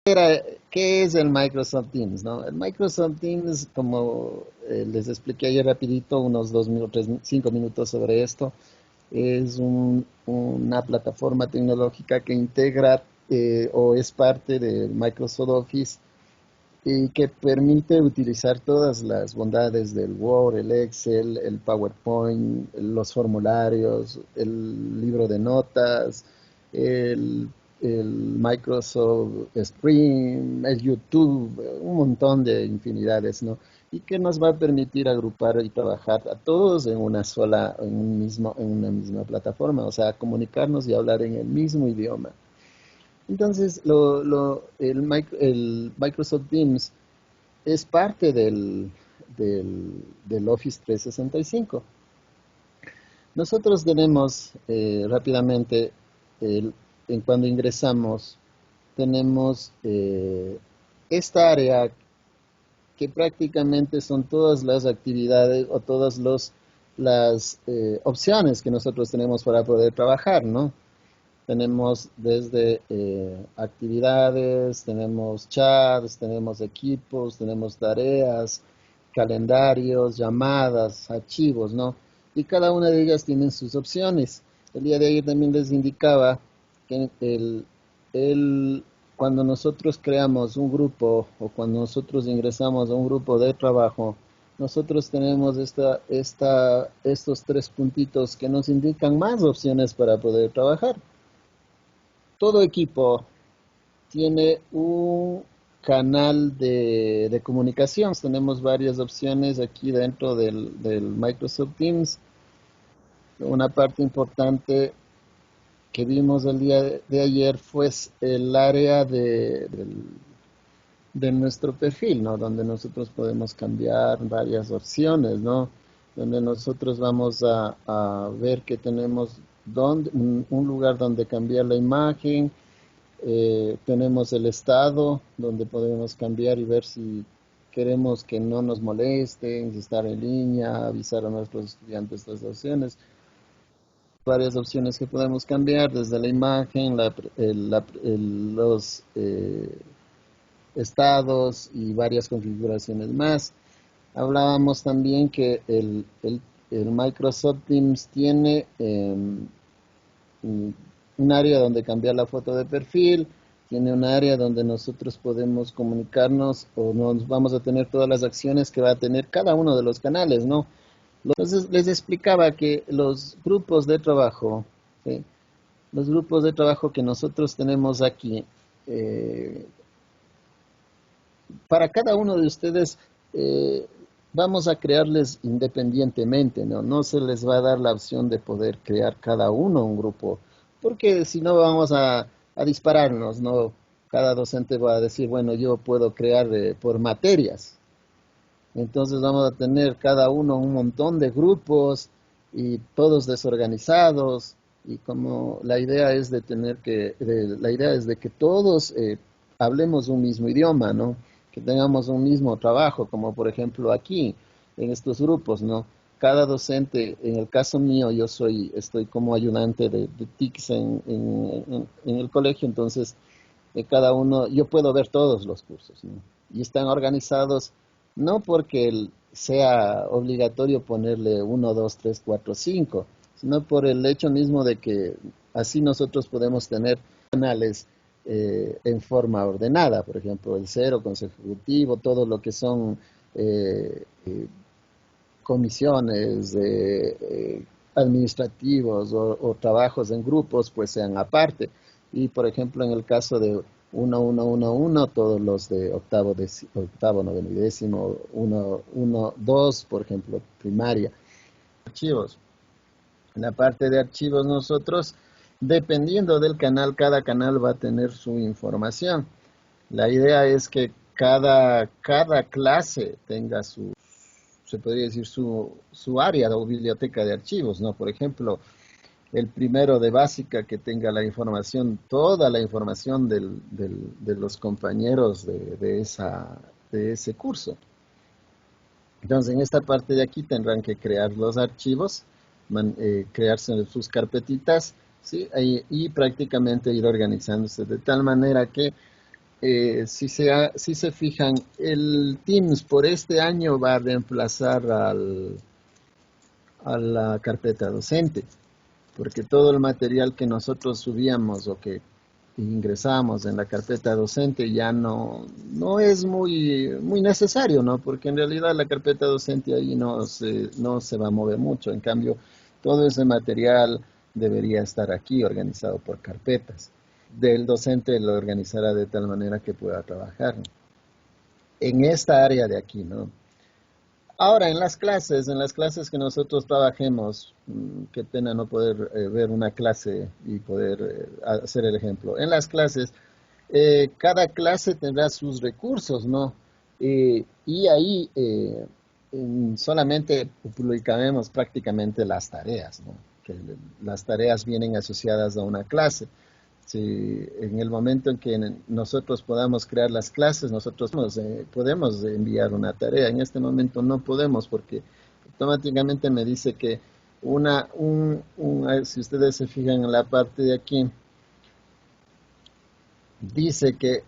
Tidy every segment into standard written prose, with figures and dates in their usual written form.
¿Qué es el Microsoft Teams, no? El Microsoft Teams, como les expliqué ayer rapidito, unos 2 minutos, 5 minutos sobre esto, es una plataforma tecnológica que integra o es parte de Microsoft Office y que permite utilizar todas las bondades del Word, el Excel, el PowerPoint, los formularios, el libro de notas, el, el Microsoft Stream, el YouTube, un montón de infinidades, ¿no? Y que nos va a permitir agrupar y trabajar a todos en una sola, en una misma plataforma, o sea, comunicarnos y hablar en el mismo idioma. Entonces, el Microsoft Teams es parte del Office 365. Nosotros tenemos rápidamente, en cuando ingresamos, tenemos esta área que prácticamente son todas las actividades o todas las opciones que nosotros tenemos para poder trabajar, ¿no? Tenemos desde actividades, tenemos chats, tenemos equipos, tenemos tareas, calendarios, llamadas, archivos, ¿no? Y cada una de ellas tiene sus opciones. El día de ayer también les indicaba que cuando nosotros creamos un grupo o cuando nosotros ingresamos a un grupo de trabajo, nosotros tenemos estos tres puntitos que nos indican más opciones para poder trabajar. Todo equipo tiene un canal de comunicación. Tenemos varias opciones aquí dentro del Microsoft Teams. Una parte importante que vimos el día de ayer fue el área de nuestro perfil, ¿no? Donde nosotros podemos cambiar varias opciones, ¿no? Donde nosotros vamos a ver que tenemos un lugar donde cambiar la imagen, tenemos el estado donde podemos cambiar y ver si queremos que no nos molesten, si estar en línea, avisar a nuestros estudiantes de estas opciones. Varias opciones que podemos cambiar desde la imagen, los estados y varias configuraciones más. Hablábamos también que el Microsoft Teams tiene un área donde cambiar la foto de perfil, tiene un área donde nosotros podemos comunicarnos o nos vamos a tener todas las acciones que va a tener cada uno de los canales, ¿no? Entonces les explicaba que los grupos de trabajo, ¿sí? Los grupos de trabajo que nosotros tenemos aquí, eh, para cada uno de ustedes vamos a crearles independientemente, ¿no? No se les va a dar la opción de poder crear cada uno un grupo, porque si no vamos a dispararnos, ¿no? Cada docente va a decir, bueno, yo puedo crear por materias. Entonces vamos a tener cada uno un montón de grupos y todos desorganizados. Y como la idea es la idea es de que todos hablemos un mismo idioma, ¿no? Que tengamos un mismo trabajo, como por ejemplo aquí, en estos grupos, ¿no? Cada docente, en el caso mío, estoy como ayudante de TICS en el colegio, entonces cada uno, yo puedo ver todos los cursos, ¿no? Y están organizados no porque sea obligatorio ponerle uno, 2, 3, 4, 5, sino por el hecho mismo de que así nosotros podemos tener canales en forma ordenada, por ejemplo, el cero consecutivo, todo lo que son comisiones administrativos o trabajos en grupos, pues sean aparte. Y por ejemplo, en el caso de 1, 1, 1, 1, todos los de octavo, noveno y décimo, 1, 1, 2, por ejemplo, primaria. Archivos. En la parte de archivos nosotros, dependiendo del canal, cada canal va a tener su información. La idea es que cada clase tenga se podría decir, su área o biblioteca de archivos, ¿no? Por ejemplo, el primero de básica que tenga la información, toda la información de los compañeros de ese curso. Entonces, en esta parte de aquí tendrán que crear los archivos, crearse sus carpetitas, ¿sí? Y prácticamente ir organizándose de tal manera que si se fijan, el Teams por este año va a reemplazar a la carpeta docente, porque todo el material que nosotros subíamos o que ingresamos en la carpeta docente ya no es muy necesario, ¿no? Porque en realidad la carpeta docente ahí no se va a mover mucho. En cambio, todo ese material debería estar aquí organizado por carpetas. Del docente lo organizará de tal manera que pueda trabajar en esta área de aquí, ¿no? Ahora, en las clases que nosotros trabajemos, qué pena no poder ver una clase y poder hacer el ejemplo. En las clases, cada clase tendrá sus recursos, ¿no? Y ahí solamente publicaremos prácticamente las tareas, ¿no? Que las tareas vienen asociadas a una clase. Si en el momento en que nosotros podamos crear las clases, nosotros podemos enviar una tarea. En este momento no podemos porque automáticamente me dice que si ustedes se fijan en la parte de aquí, dice que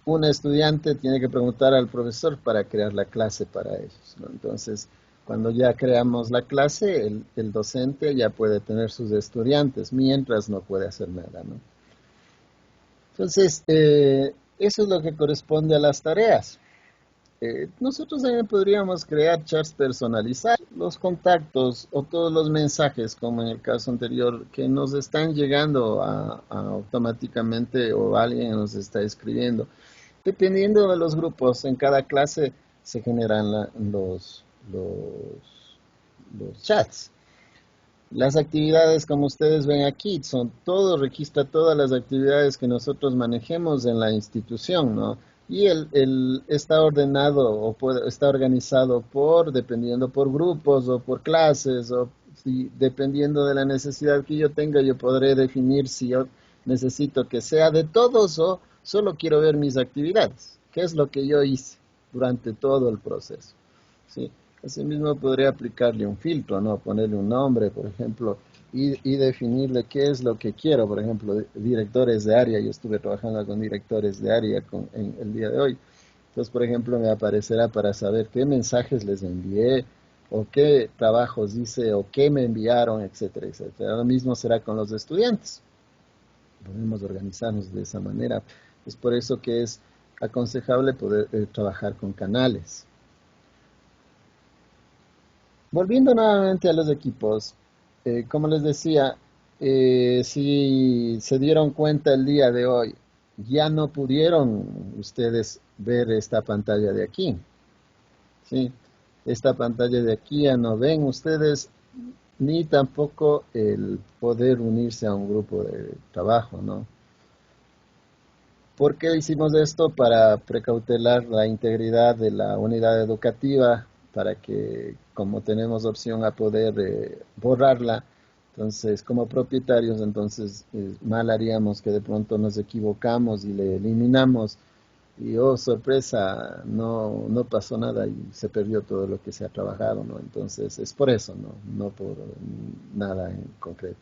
un estudiante tiene que preguntar al profesor para crear la clase para ellos, ¿no? Entonces, cuando ya creamos la clase, el docente ya puede tener sus estudiantes, mientras no puede hacer nada, ¿no? Entonces, eso es lo que corresponde a las tareas. Nosotros también podríamos crear chats personalizados, los contactos o todos los mensajes, como en el caso anterior, que nos están llegando automáticamente o alguien nos está escribiendo. Dependiendo de los grupos, en cada clase se generan los chats. Las actividades, como ustedes ven aquí, registra todas las actividades que nosotros manejemos en la institución, ¿no? Y está ordenado está organizado dependiendo por grupos o por clases, o dependiendo de la necesidad que yo tenga, yo podré definir si yo necesito que sea de todos o solo quiero ver mis actividades, que es lo que yo hice durante todo el proceso, ¿sí? Asimismo, podría aplicarle un filtro, ¿no? Ponerle un nombre, por ejemplo, y definirle qué es lo que quiero. Por ejemplo, directores de área. Yo estuve trabajando con directores de área en el día de hoy. Entonces, por ejemplo, me aparecerá para saber qué mensajes les envié, o qué trabajos hice, o qué me enviaron, etcétera, etcétera. Lo mismo será con los estudiantes. Podemos organizarnos de esa manera. Es por eso que es aconsejable poder trabajar con canales. Volviendo nuevamente a los equipos, como les decía, si se dieron cuenta el día de hoy, ya no pudieron ustedes ver esta pantalla de aquí, ¿sí? Esta pantalla de aquí ya no ven ustedes, ni tampoco el poder unirse a un grupo de trabajo, ¿no? ¿Por qué hicimos esto? Para precautelar la integridad de la unidad educativa, para que, como tenemos opción a poder borrarla, entonces como propietarios, entonces mal haríamos que de pronto nos equivocamos y le eliminamos y oh sorpresa, no pasó nada y se perdió todo lo que se ha trabajado, ¿no? Entonces es por eso, no por nada en concreto.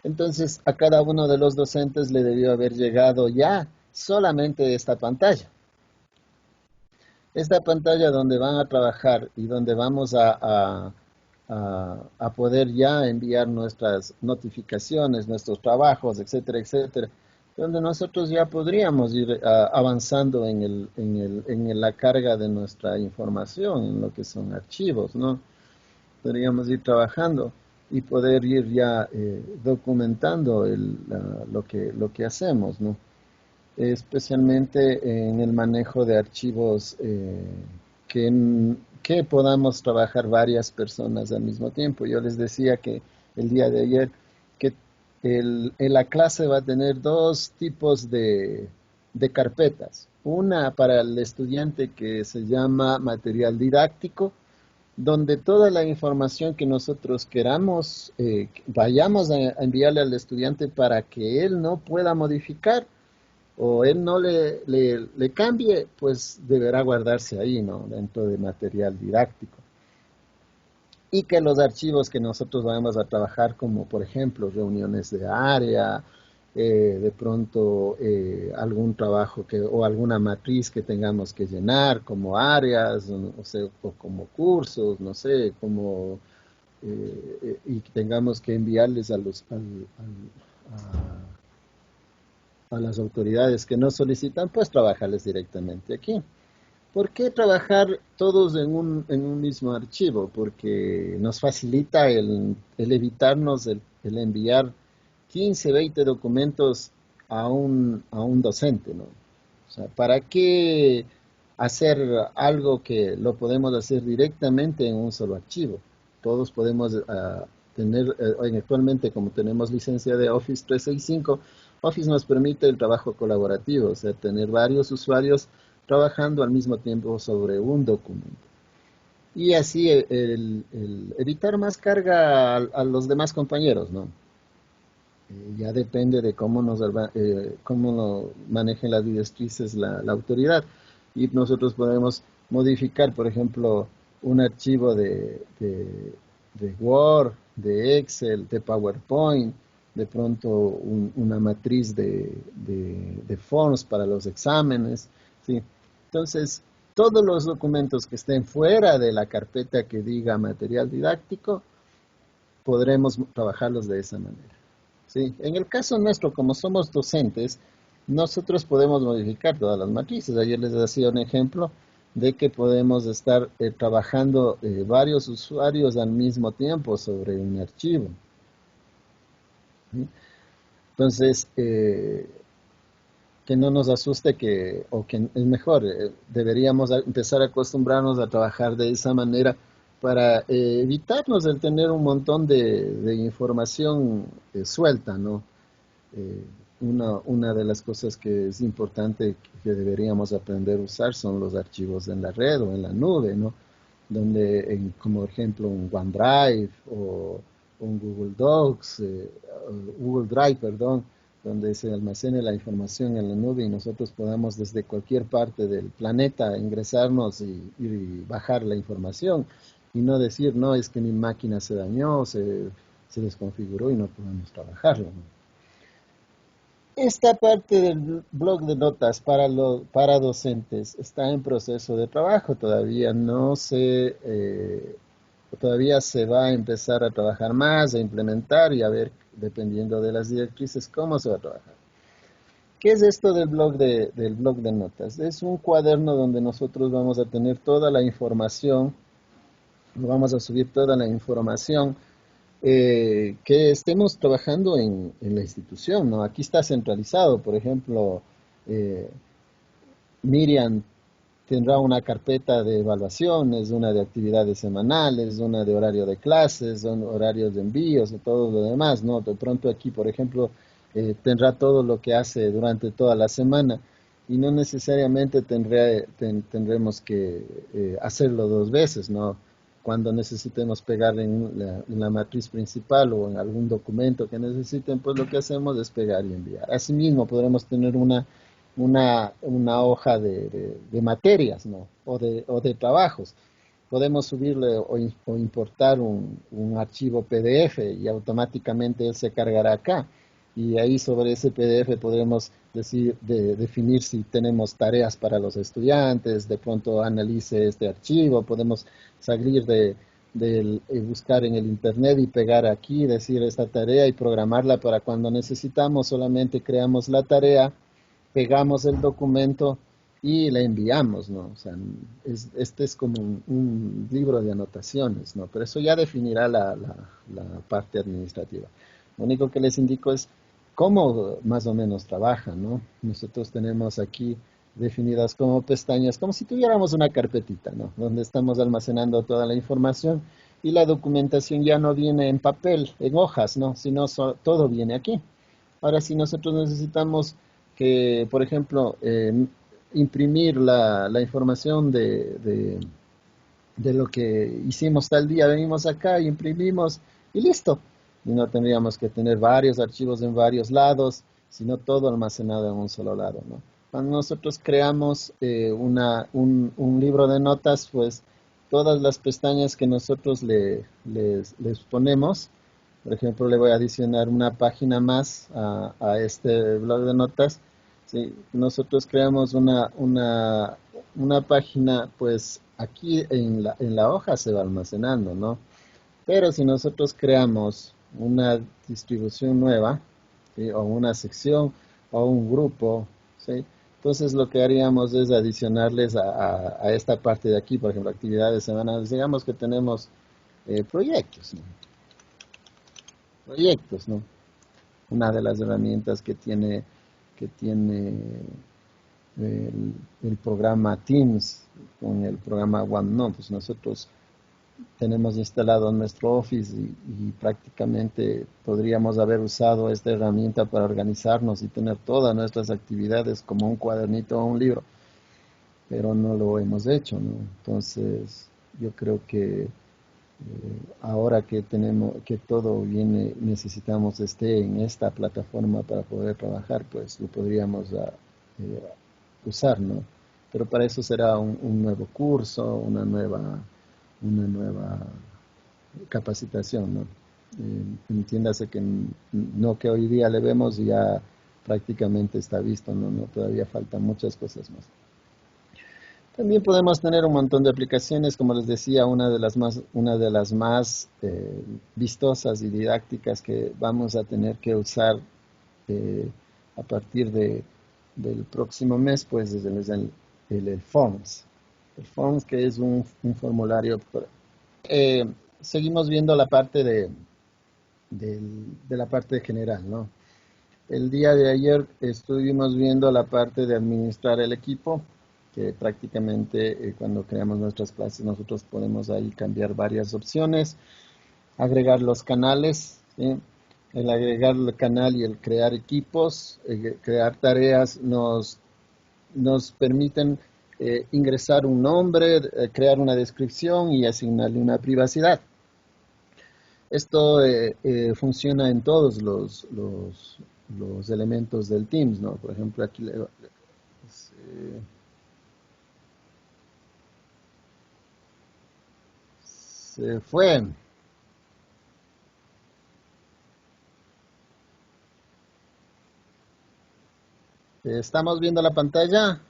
Entonces, a cada uno de los docentes le debió haber llegado ya solamente esta pantalla. Esta pantalla donde van a trabajar y donde vamos a poder ya enviar nuestras notificaciones, nuestros trabajos, etcétera, etcétera, donde nosotros ya podríamos ir avanzando en la carga de nuestra información, en lo que son archivos, ¿no? Podríamos ir trabajando y poder ir ya documentando lo que hacemos, ¿no? Especialmente en el manejo de archivos que podamos trabajar varias personas al mismo tiempo. Yo les decía que el día de ayer que la clase va a tener dos tipos de carpetas. Una para el estudiante que se llama material didáctico, donde toda la información que nosotros queramos, vayamos a enviarle al estudiante para que él no pueda modificar o él no le cambie, pues deberá guardarse ahí, ¿no? Dentro de material didáctico. Y que los archivos que nosotros vamos a trabajar, como por ejemplo reuniones de área, de pronto algún trabajo o alguna matriz que tengamos que llenar, como áreas, o sea, o como cursos, no sé, como y que tengamos que enviarles a las autoridades que nos solicitan, pues trabajarles directamente aquí. ¿Por qué trabajar todos en un mismo archivo? Porque nos facilita el evitarnos el enviar 15, 20 documentos a un docente, ¿no? O sea, ¿para qué hacer algo que lo podemos hacer directamente en un solo archivo? Todos podemos tener, actualmente como tenemos licencia de Office 365, Office nos permite el trabajo colaborativo, o sea, tener varios usuarios trabajando al mismo tiempo sobre un documento. Y así el evitar más carga a los demás compañeros, ¿no? Ya depende de cómo lo manejen las directrices la autoridad. Y nosotros podemos modificar, por ejemplo, un archivo de Word, de Excel, de PowerPoint, de pronto una matriz de forms para los exámenes, ¿sí? Entonces, todos los documentos que estén fuera de la carpeta que diga material didáctico, podremos trabajarlos de esa manera. ¿Sí? En el caso nuestro, como somos docentes, nosotros podemos modificar todas las matrices. Ayer les hacía un ejemplo de que podemos estar trabajando varios usuarios al mismo tiempo sobre un archivo. ¿Sí? Entonces, que no nos asuste o que es mejor, deberíamos empezar a acostumbrarnos a trabajar de esa manera para evitarnos el tener un montón de información suelta, ¿no? Eh, una de las cosas que es importante que deberíamos aprender a usar son los archivos en la red o en la nube, ¿no? Donde, como ejemplo, un OneDrive o un Google Docs, Google Drive, perdón, donde se almacene la información en la nube y nosotros podamos desde cualquier parte del planeta ingresarnos y bajar la información y no decir, no, es que mi máquina se dañó, se desconfiguró y no podemos trabajarlo, ¿no? Esta parte del blog de notas para docentes está en proceso de trabajo, todavía se va a empezar a trabajar más, a implementar y a ver, dependiendo de las directrices, cómo se va a trabajar. ¿Qué es esto del blog de notas? Es un cuaderno donde nosotros vamos a tener toda la información, vamos a subir toda la información que estemos trabajando en la institución, ¿no? Aquí está centralizado, por ejemplo, eh, Miriam tendrá una carpeta de evaluaciones, una de actividades semanales, una de horario de clases, horarios de envíos y todo lo demás, ¿no? De pronto aquí, por ejemplo, tendrá todo lo que hace durante toda la semana y no necesariamente tendremos que hacerlo dos veces, ¿no? Cuando necesitemos pegar en la matriz principal o en algún documento que necesiten, pues lo que hacemos es pegar y enviar. Asimismo, podremos tener una hoja de materias, ¿no? O de trabajos. Podemos subirle o importar un archivo PDF y automáticamente él se cargará acá. Y ahí sobre ese PDF podremos definir si tenemos tareas para los estudiantes, de pronto analice este archivo, podemos salir buscar en el internet y pegar aquí, decir esta tarea y programarla para cuando necesitamos, solamente creamos la tarea, pegamos el documento y le enviamos, ¿no? O sea, este es como un libro de anotaciones, ¿no? Pero eso ya definirá la parte administrativa. Lo único que les indico es cómo más o menos trabaja, ¿no? Nosotros tenemos aquí definidas como pestañas, como si tuviéramos una carpetita, ¿no? Donde estamos almacenando toda la información y la documentación ya no viene en papel, en hojas, ¿no? Sino todo viene aquí. Ahora, si nosotros necesitamos que, por ejemplo, imprimir la información de lo que hicimos tal día, venimos acá, imprimimos y listo. Y no tendríamos que tener varios archivos en varios lados, sino todo almacenado en un solo lado, ¿no? Cuando nosotros creamos un libro de notas, pues todas las pestañas que nosotros les ponemos, Por ejemplo, le voy a adicionar una página más a este blog de notas. Sí, nosotros creamos una página, pues aquí en la hoja se va almacenando, ¿no? Pero si nosotros creamos una distribución nueva, ¿sí? O una sección o un grupo, ¿sí? Entonces lo que haríamos es adicionarles a esta parte de aquí, por ejemplo, actividades semanales. Digamos que tenemos proyectos, ¿no? Proyectos, ¿no? Una de las herramientas que tiene el programa Teams con el programa OneNote, pues nosotros tenemos instalado nuestro Office y prácticamente podríamos haber usado esta herramienta para organizarnos y tener todas nuestras actividades como un cuadernito o un libro, pero no lo hemos hecho, ¿no? Entonces, yo creo que ahora que tenemos, que todo viene, necesitamos esté en esta plataforma para poder trabajar, pues lo podríamos usar, ¿no? Pero para eso será un nuevo curso, una nueva capacitación, ¿no? Entiéndase que no que hoy día le vemos y ya prácticamente está visto, ¿no? No, todavía faltan muchas cosas más. También podemos tener un montón de aplicaciones, como les decía, una de las más vistosas y didácticas que vamos a tener que usar a partir del próximo mes, pues es el Forms. El Forms, que es un formulario. Eh, Seguimos viendo la parte de la parte general, ¿no? El día de ayer estuvimos viendo la parte de administrar el equipo, que prácticamente cuando creamos nuestras clases nosotros podemos ahí cambiar varias opciones, agregar los canales, ¿sí? El agregar el canal y el crear equipos, crear tareas nos permiten ingresar un nombre, crear una descripción y asignarle una privacidad. Esto funciona en todos los elementos del Teams, ¿no? Por ejemplo, aquí se fue. ¿Estamos viendo la pantalla?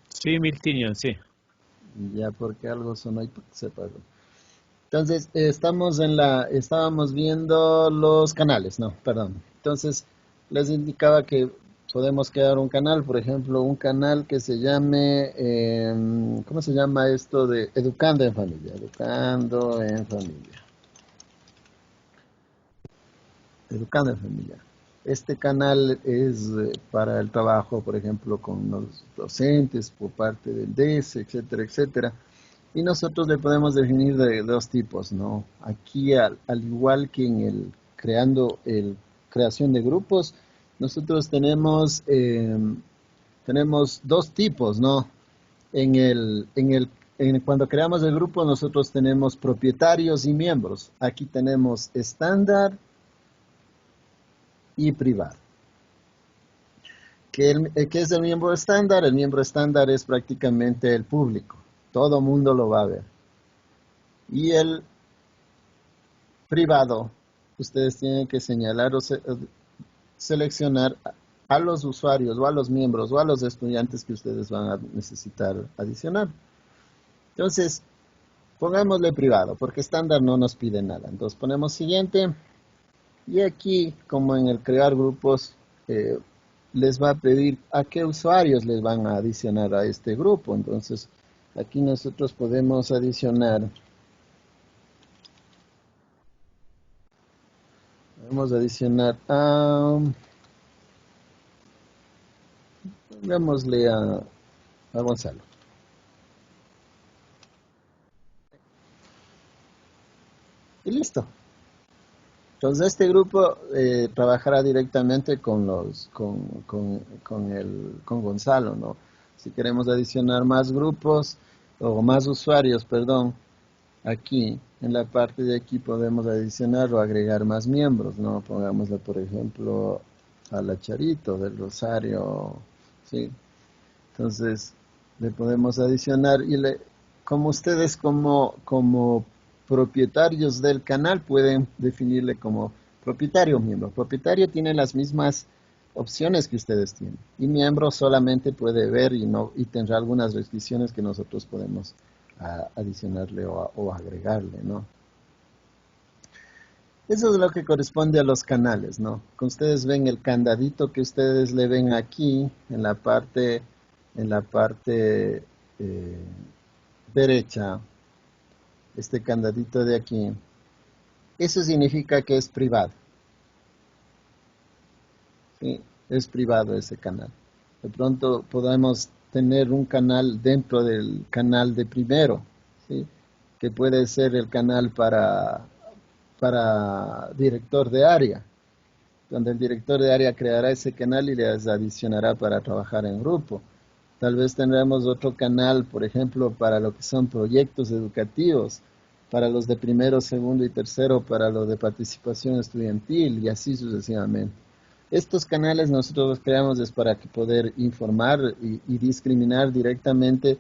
Sí, Miltinho, sí. Ya porque algo sonó y se apagó. Entonces, estábamos viendo los canales, no, perdón. Entonces, les indicaba que podemos crear un canal, por ejemplo, un canal que se llame, ¿cómo se llama esto de Educando en Familia? Educando en Familia. Educando en Familia. Este canal es para el trabajo, por ejemplo, con los docentes por parte del DS, etcétera, etcétera. Y nosotros le podemos definir de dos tipos, ¿no? Aquí, al igual que en el creación de grupos, nosotros tenemos dos tipos, ¿no? Cuando creamos el grupo, nosotros tenemos propietarios y miembros. Aquí tenemos estándar y privado. ¿Qué es el miembro estándar? El miembro estándar es prácticamente el público. Todo mundo lo va a ver. Y el privado, ustedes tienen que señalar o seleccionar a los usuarios o a los miembros o a los estudiantes que ustedes van a necesitar adicionar. Entonces, pongámosle privado, porque estándar no nos pide nada. Entonces ponemos siguiente. Y aquí, como en el crear grupos, eh, les va a pedir a qué usuarios les van a adicionar a este grupo. Entonces, aquí nosotros podemos adicionar pongámosle a Gonzalo. Y listo. Entonces, este grupo trabajará directamente con Gonzalo, ¿no? Si queremos adicionar más grupos o más usuarios, perdón, aquí, en la parte de aquí podemos adicionar o agregar más miembros, ¿no? Pongámosle, por ejemplo, a la Charito del Rosario, ¿sí? Entonces, le podemos adicionar como ustedes como propietarios del canal pueden definirle como propietario o miembro. Propietario tiene las mismas opciones que ustedes tienen. Y miembro solamente puede ver y tendrá algunas restricciones que nosotros podemos adicionarle o agregarle, ¿no? Eso es lo que corresponde a los canales, ¿no? Que ustedes ven el candadito que ustedes le ven aquí en la parte derecha, este candadito de aquí. Eso significa que es privado. ¿Sí? Es privado ese canal. De pronto podemos tener un canal dentro del canal de primero, ¿sí? Que puede ser el canal para director de área, donde el director de área creará ese canal y les adicionará para trabajar en grupo. Tal vez tendremos otro canal, por ejemplo, para lo que son proyectos educativos, para los de primero, segundo y tercero, para lo de participación estudiantil y así sucesivamente. Estos canales nosotros los creamos es para que poder informar y discriminar directamente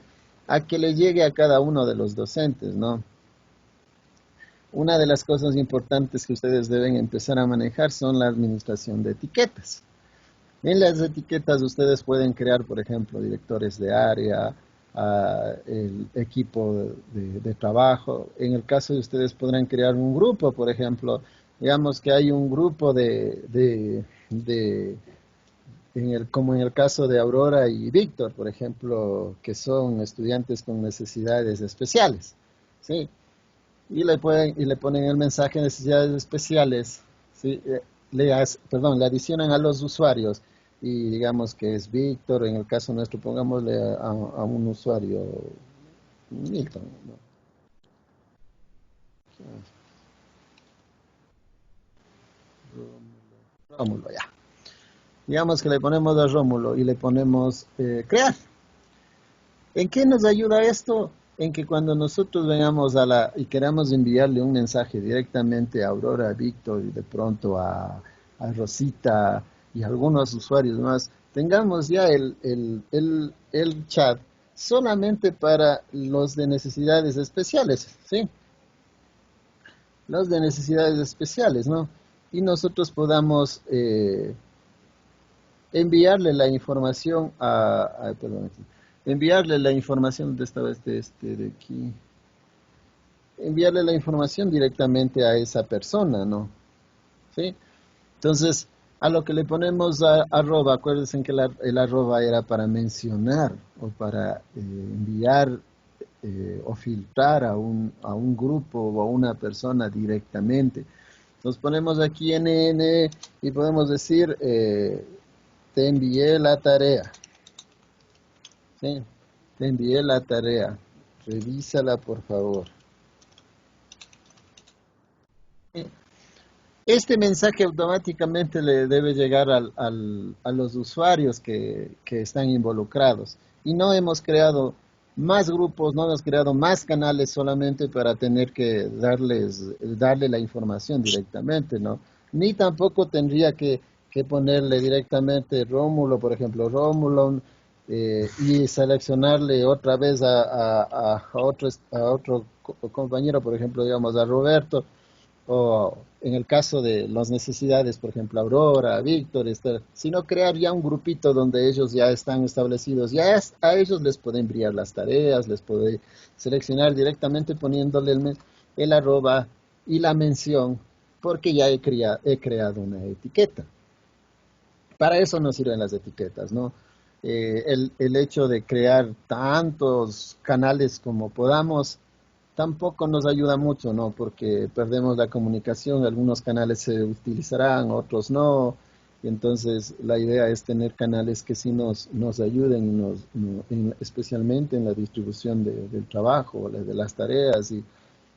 a que le llegue a cada uno de los docentes, ¿no? Una de las cosas importantes que ustedes deben empezar a manejar son la administración de etiquetas. En las etiquetas ustedes pueden crear, por ejemplo, directores de área, el equipo de trabajo. En el caso de ustedes podrán crear un grupo, por ejemplo, digamos que hay un grupo como en el caso de Aurora y Víctor, por ejemplo, que son estudiantes con necesidades especiales, ¿sí? Y le ponen el mensaje necesidades especiales, ¿sí? Le adicionan a los usuarios y digamos que es Víctor, en el caso nuestro pongámosle a un usuario Milton, ¿no? Rómulo, ya. Digamos que le ponemos a Rómulo y le ponemos crear. ¿En qué nos ayuda esto? En que cuando nosotros vengamos y queramos enviarle un mensaje directamente a Aurora, a Víctor y de pronto a Rosita y a algunos usuarios más, tengamos ya el chat solamente para los de necesidades especiales, ¿sí? Los de necesidades especiales, ¿no? Y nosotros podamos enviarle la información perdón, enviarle la información, ¿dónde estaba de aquí? Enviarle la información directamente a esa persona, ¿no? ¿Sí? Entonces, a lo que le ponemos arroba, acuérdense que el arroba era para mencionar o para enviar o filtrar a un grupo o a una persona directamente. Nos ponemos aquí NN y podemos decir, te envié la tarea. ¿Sí? Te envié la tarea. Revísala, por favor. ¿Sí? Este mensaje automáticamente le debe llegar a los usuarios que están involucrados. Y no hemos creado más grupos, no hemos creado más canales solamente para tener que darle la información directamente, ¿no? Ni tampoco tendría que ponerle directamente Rómulo, por ejemplo, Rómulo, y seleccionarle otra vez a otro compañero, por ejemplo, digamos, a Roberto, o en el caso de las necesidades, por ejemplo, Aurora, Víctor, sino crear ya un grupito donde ellos ya están establecidos. A ellos les puede enviar las tareas, les puede seleccionar directamente poniéndole el arroba y la mención, porque ya he creado una etiqueta. Para eso nos sirven las etiquetas, ¿no? El hecho de crear tantos canales como podamos tampoco nos ayuda mucho, ¿no? Porque perdemos la comunicación, algunos canales se utilizarán, otros no, y entonces la idea es tener canales que sí nos ayuden, especialmente en la distribución del trabajo, de las tareas,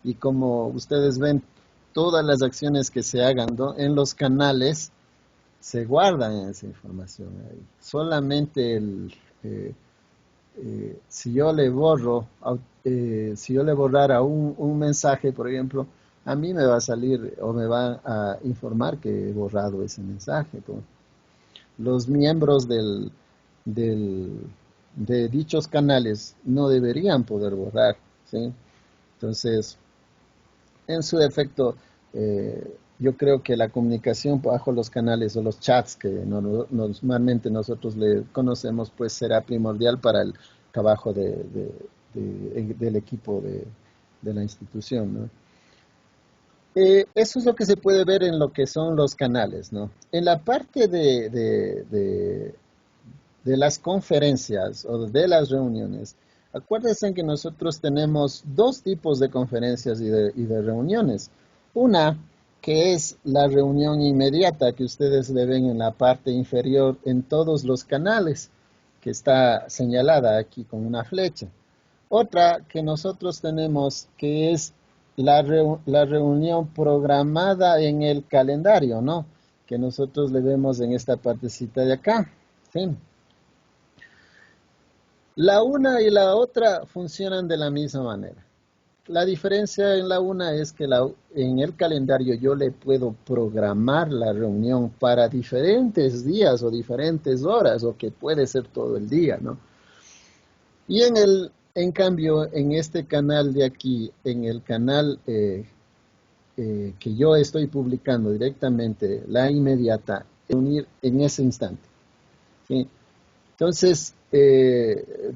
y como ustedes ven, todas las acciones que se hagan, ¿no?, en los canales se guardan esa información ahí. Solamente si yo le si yo le borrara un mensaje, por ejemplo, a mí me va a salir o me va a informar que he borrado ese mensaje. Los miembros de dichos canales no deberían poder borrar, ¿sí? Entonces, en su defecto, yo creo que la comunicación bajo los canales o los chats que normalmente nosotros le conocemos, pues será primordial para el trabajo del equipo de la institución, ¿no? Eso es lo que se puede ver en lo que son los canales, ¿no? En la parte de las conferencias o de las reuniones, acuérdense que nosotros tenemos dos tipos de conferencias y de reuniones. Una que es la reunión inmediata que ustedes le ven en la parte inferior en todos los canales, que está señalada aquí con una flecha. Otra que nosotros tenemos que es la reunión programada en el calendario, ¿no? Que nosotros le vemos en esta partecita de acá, ¿sí? La una y la otra funcionan de la misma manera. La diferencia en la una es que en el calendario yo le puedo programar la reunión para diferentes días o diferentes horas, o que puede ser todo el día, ¿no? Y en cambio, en este canal de aquí, en el canal que yo estoy publicando directamente, la inmediata, unir en ese instante, ¿sí? Entonces,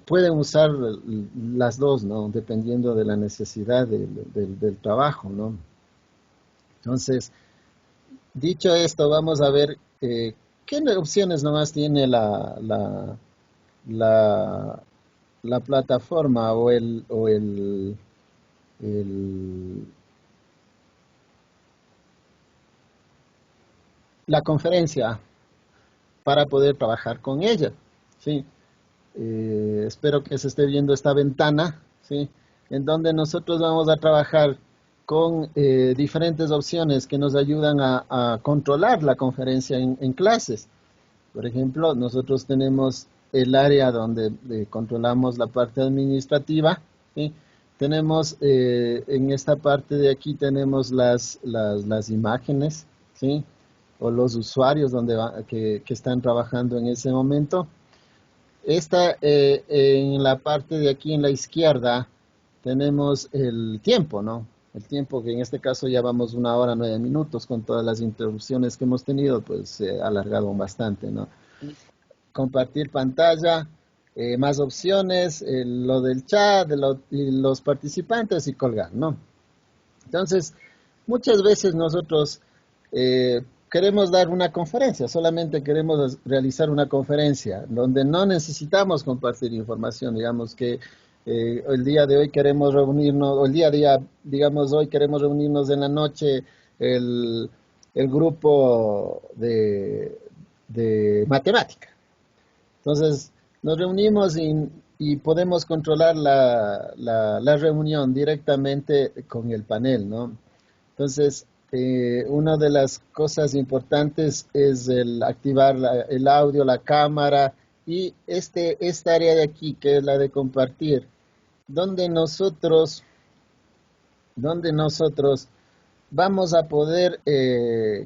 pueden usar las dos, ¿no? Dependiendo de la necesidad del trabajo, ¿no? Entonces, dicho esto, vamos a ver qué opciones nomás tiene la, la plataforma el- la conferencia para poder trabajar con ella, ¿sí? Espero que se esté viendo esta ventana, ¿sí? En donde nosotros vamos a trabajar con diferentes opciones que nos ayudan a controlar la conferencia en clases. Por ejemplo, nosotros tenemos el área donde controlamos la parte administrativa, ¿sí? Tenemos en esta parte de aquí tenemos las imágenes, ¿sí? O los usuarios que están trabajando en ese momento. En la parte de aquí en la izquierda tenemos el tiempo, ¿no? El tiempo que en este caso ya vamos 1 hora 9 minutos con todas las interrupciones que hemos tenido, pues se ha alargado bastante, ¿no? Compartir pantalla, más opciones, lo del chat, y los participantes y colgar, ¿no? Entonces, muchas veces nosotros queremos dar una conferencia, solamente queremos realizar una conferencia donde no necesitamos compartir información, digamos que el día de hoy queremos reunirnos, o el día a día, digamos hoy queremos reunirnos en la noche el, el grupo de matemática. Entonces, nos reunimos y podemos controlar la reunión directamente con el panel, ¿no? Entonces, una de las cosas importantes es el activar el audio, la cámara y esta área de aquí, que es la de compartir, donde nosotros, donde nosotros vamos a poder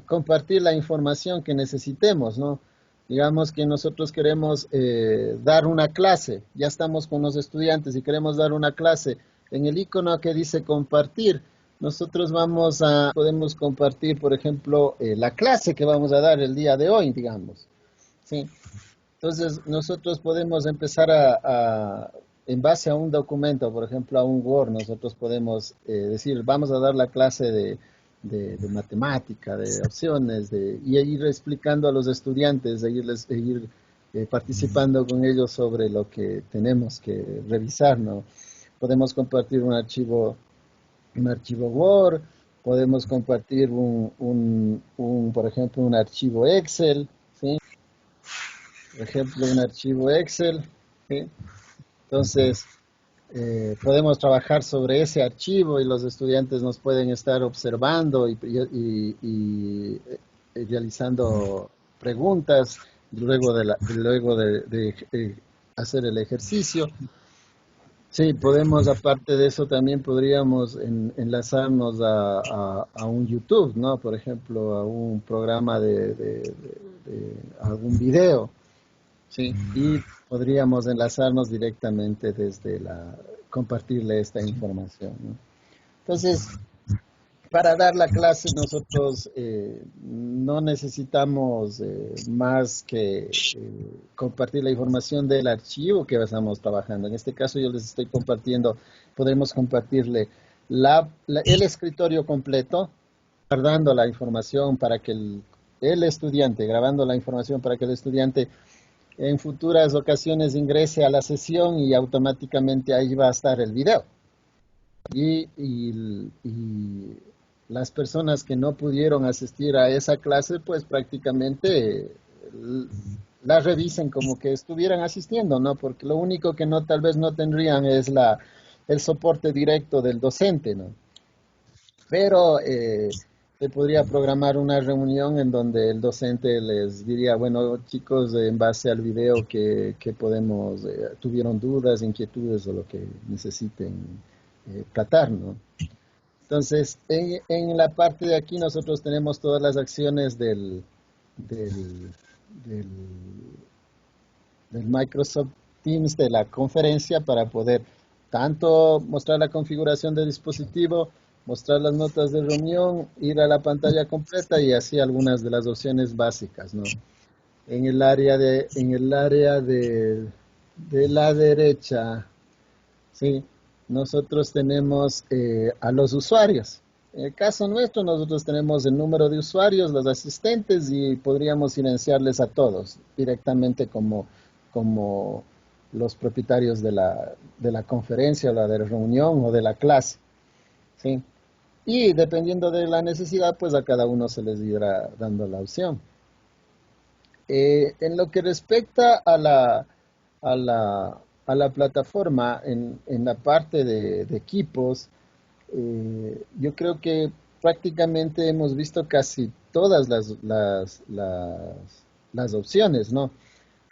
compartir la información que necesitemos, ¿no? Digamos que nosotros queremos dar una clase, ya estamos con los estudiantes y queremos dar una clase. En el icono que dice compartir, nosotros podemos compartir, por ejemplo, la clase que vamos a dar el día de hoy, digamos, ¿sí? Entonces, nosotros podemos empezar en base a un documento, por ejemplo, a un Word, nosotros podemos decir, vamos a dar la clase de matemática, de opciones, y ir explicando a los estudiantes, de ir participando con ellos sobre lo que tenemos que revisar, ¿no? Podemos compartir un archivo Word, podemos compartir por ejemplo, un archivo Excel, ¿sí? Por ejemplo, un archivo Excel, ¿sí? Entonces, podemos trabajar sobre ese archivo y los estudiantes nos pueden estar observando y realizando preguntas luego de hacer el ejercicio. Sí, podemos, aparte de eso, también podríamos enlazarnos a un YouTube, ¿no? Por ejemplo, a un programa de algún video, ¿sí? Y podríamos enlazarnos directamente compartirle esta información, ¿no? Entonces, Para dar la clase nosotros no necesitamos más que compartir la información del archivo que estamos trabajando. En este caso yo les estoy compartiendo, podemos compartirle el escritorio completo, guardando la información para que el estudiante, grabando la información para que el estudiante en futuras ocasiones ingrese a la sesión y automáticamente ahí va a estar el video. Y las personas que no pudieron asistir a esa clase, pues prácticamente la revisen como que estuvieran asistiendo, ¿no? Porque lo único que no, tal vez no tendrían es el soporte directo del docente, ¿no? Pero se podría programar una reunión en donde el docente les diría, bueno, chicos, en base al video que podemos, tuvieron dudas, inquietudes o lo que necesiten tratar, ¿no? Entonces, en la parte de aquí nosotros tenemos todas las acciones del, del, del Microsoft Teams de la conferencia para poder tanto mostrar la configuración del dispositivo, mostrar las notas de reunión, ir a la pantalla completa y así algunas de las opciones básicas, ¿no? En el área de la derecha, ¿sí? Nosotros tenemos a los usuarios. En el caso nuestro, nosotros tenemos el número de usuarios, los asistentes y podríamos silenciarles a todos directamente como los propietarios de la conferencia, o la de la reunión o de la clase, ¿sí? Y dependiendo de la necesidad, pues a cada uno se les irá dando la opción. En lo que respecta a la, a la plataforma, en la parte de equipos, yo creo que prácticamente hemos visto casi todas las opciones, ¿no?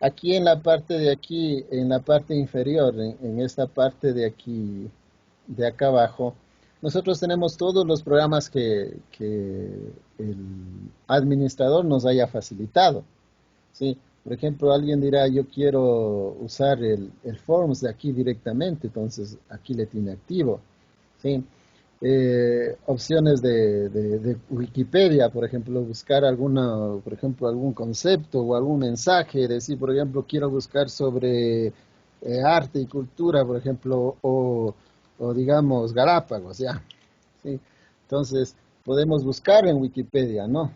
Aquí en la parte de aquí, en la parte inferior, en esta parte de aquí, de acá abajo, nosotros tenemos todos los programas que el administrador nos haya facilitado. Sí, por ejemplo, alguien dirá, yo quiero usar el Forms de aquí directamente, entonces aquí le tiene activo. ¿Sí? Opciones de Wikipedia, por ejemplo, buscar por ejemplo, algún concepto o algún mensaje, decir, por ejemplo, quiero buscar sobre arte y cultura, por ejemplo, o digamos Galápagos, ya. ¿Sí? Entonces, podemos buscar en Wikipedia, ¿no?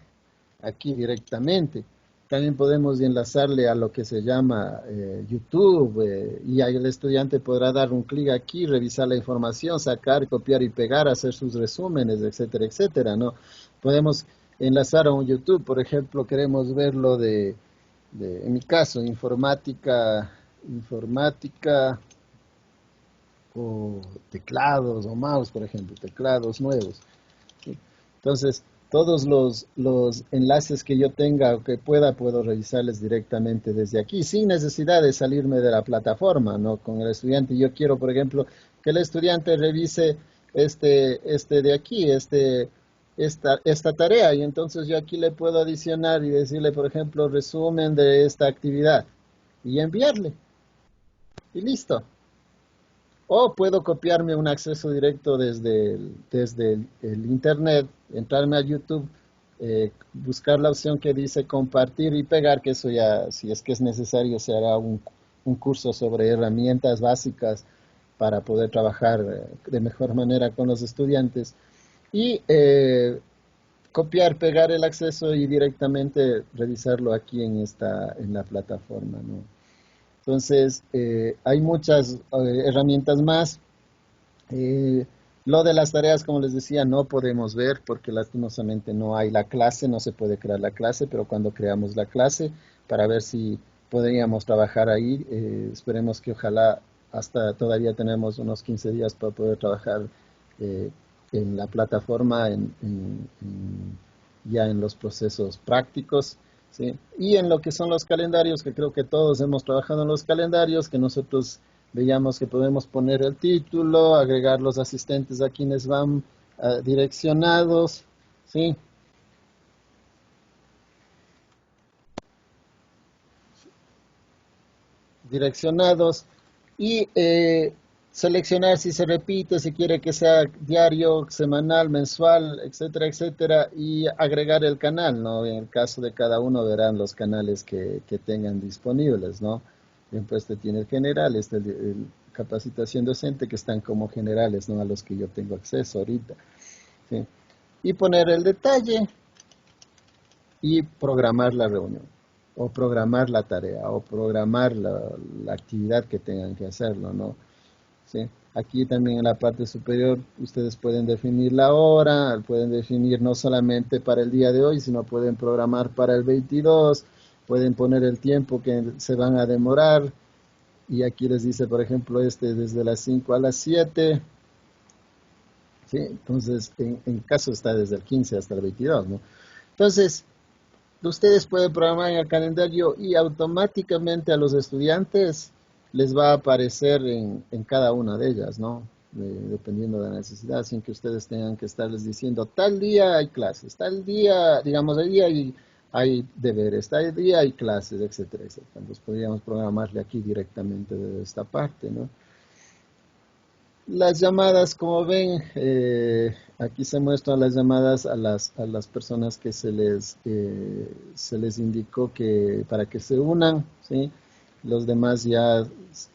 Aquí directamente. También podemos enlazarle a lo que se llama YouTube y ahí el estudiante podrá dar un clic aquí, revisar la información, sacar, copiar y pegar, hacer sus resúmenes, etcétera, etcétera, ¿no? Podemos enlazar a un YouTube, por ejemplo, queremos ver lo en mi caso, informática o teclados o mouse, por ejemplo, teclados nuevos. ¿Sí? Entonces, todos los enlaces que yo tenga o que pueda, puedo revisarles directamente desde aquí, sin necesidad de salirme de la plataforma, ¿no? Con el estudiante. Yo quiero, por ejemplo, que el estudiante revise este de aquí, esta tarea, y entonces yo aquí le puedo adicionar y decirle, por ejemplo, resumen de esta actividad y enviarle. Y listo. O puedo copiarme un acceso directo desde el internet, entrarme a YouTube, buscar la opción que dice compartir y pegar, que eso ya, si es que es necesario, se hará un curso sobre herramientas básicas para poder trabajar de mejor manera con los estudiantes. Y copiar, pegar el acceso y directamente revisarlo aquí en la plataforma, ¿no? Entonces, hay muchas herramientas más. Eh, lo de las tareas, como les decía, no podemos ver porque lastimosamente no hay la clase, no se puede crear la clase, pero cuando creamos la clase, para ver si podríamos trabajar ahí, esperemos que ojalá hasta todavía tenemos unos 15 días para poder trabajar eh, en la plataforma, ya en los procesos prácticos. ¿Sí? Y en lo que son los calendarios, que creo que todos hemos trabajado en los calendarios, que nosotros veíamos que podemos poner el título, agregar los asistentes a quienes van direccionados, ¿sí? Direccionados. Y seleccionar si se repite, si quiere que sea diario, semanal, mensual, etcétera, etcétera, y agregar el canal, ¿no? En el caso de cada uno verán los canales que tengan disponibles, ¿no? Bien, pues este tiene el general, el capacitación docente que están como generales, ¿no? A los que yo tengo acceso ahorita, ¿sí? Y poner el detalle y programar la reunión, o programar la tarea, o programar la actividad que tengan que hacerlo, ¿no? ¿Sí? Aquí también en la parte superior ustedes pueden definir la hora, pueden definir no solamente para el día de hoy, sino pueden programar para el 22, pueden poner el tiempo que se van a demorar, y aquí les dice, por ejemplo, desde las 5 a las 7, ¿sí? Entonces, en caso está desde el 15 hasta el 22, ¿no? Entonces, ustedes pueden programar en el calendario y automáticamente a los estudiantes les va a aparecer en cada una de ellas, ¿no? Dependiendo de la necesidad, sin que ustedes tengan que estarles diciendo, tal día hay clases, tal día, digamos, el día hay deberes, tal día hay clases, etcétera, etcétera. Entonces podríamos programarle aquí directamente de esta parte, ¿no? Las llamadas, como ven, aquí se muestran las llamadas a las personas que se les indicó que para que se unan, ¿sí? Los demás ya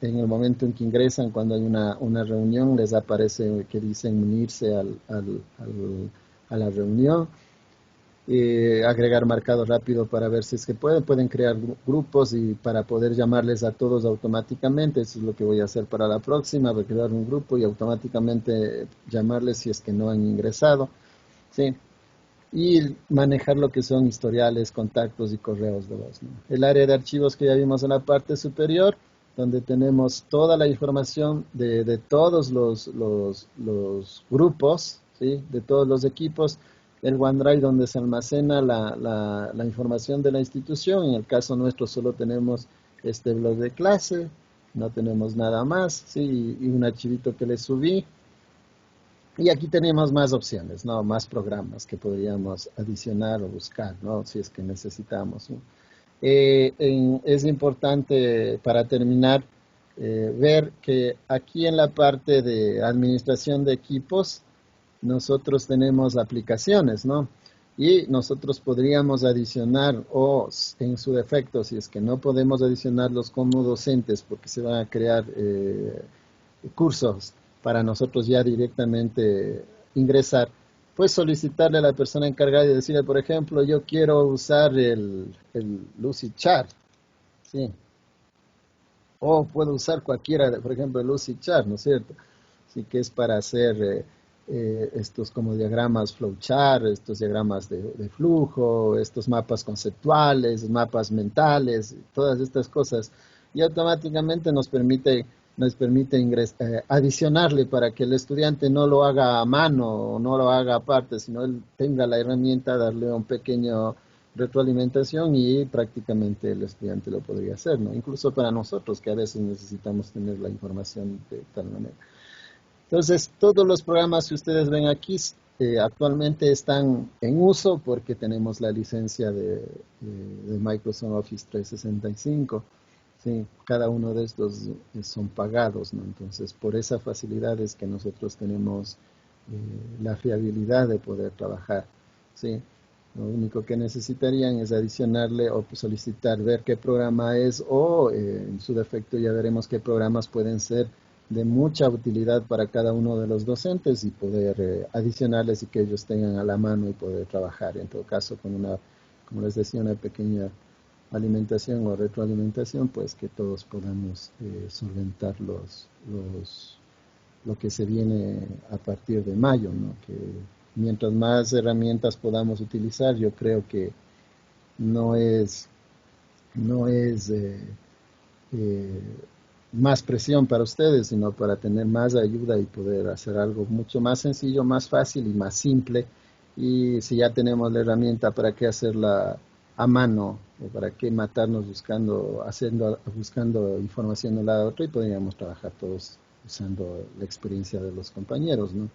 en el momento en que ingresan, cuando hay una reunión, les aparece que dicen unirse a la reunión, agregar marcado rápido para ver si es que pueden crear grupos y para poder llamarles a todos automáticamente. Eso es lo que voy a hacer para la próxima, voy a crear un grupo y automáticamente llamarles si es que no han ingresado, ¿sí? Y manejar lo que son historiales, contactos y correos de voz, ¿no? El área de archivos que ya vimos en la parte superior, donde tenemos toda la información de todos los grupos, ¿sí? De todos los equipos, el OneDrive donde se almacena la información de la institución. En el caso nuestro solo tenemos este blog de clase, no tenemos nada más, ¿sí? Y un archivito que le subí. Y aquí tenemos más opciones, ¿no? Más programas que podríamos adicionar o buscar, ¿no? Si es que necesitamos, ¿no? Es importante para terminar ver que aquí en la parte de administración de equipos nosotros tenemos aplicaciones, ¿no? Y nosotros podríamos adicionar o en su defecto, si es que no podemos adicionarlos como docentes porque se van a crear cursos para nosotros ya directamente ingresar, pues solicitarle a la persona encargada y decirle, por ejemplo, yo quiero usar el Lucidchart, ¿sí? O puedo usar cualquiera, por ejemplo, el Lucidchart, ¿no es cierto? Así que es para hacer estos como diagramas flowchart, estos diagramas de flujo, estos mapas conceptuales, mapas mentales, todas estas cosas. Y automáticamente nos permite adicionarle para que el estudiante no lo haga a mano o no lo haga aparte, sino él tenga la herramienta, darle un pequeño retroalimentación y prácticamente el estudiante lo podría hacer, ¿no? Incluso para nosotros que a veces necesitamos tener la información de tal manera. Entonces, todos los programas que ustedes ven aquí actualmente están en uso porque tenemos la licencia de Microsoft Office 365. Sí, cada uno de estos son pagados, ¿no? Entonces, por esa facilidad es que nosotros tenemos la fiabilidad de poder trabajar, ¿sí? Lo único que necesitarían es adicionarle o solicitar ver qué programa es o en su defecto ya veremos qué programas pueden ser de mucha utilidad para cada uno de los docentes y poder adicionarles y que ellos tengan a la mano y poder trabajar, en todo caso con una, como les decía, una pequeña alimentación o retroalimentación, pues que todos podamos solventar lo que se viene a partir de mayo, ¿no? Que mientras más herramientas podamos utilizar, yo creo que no es, no es eh, más presión para ustedes, sino para tener más ayuda y poder hacer algo mucho más sencillo, más fácil y más simple. Y si ya tenemos la herramienta, ¿para qué hacerla a mano? ¿O para qué matarnos buscando información de un lado a otro? Y podríamos trabajar todos usando la experiencia de los compañeros, ¿no?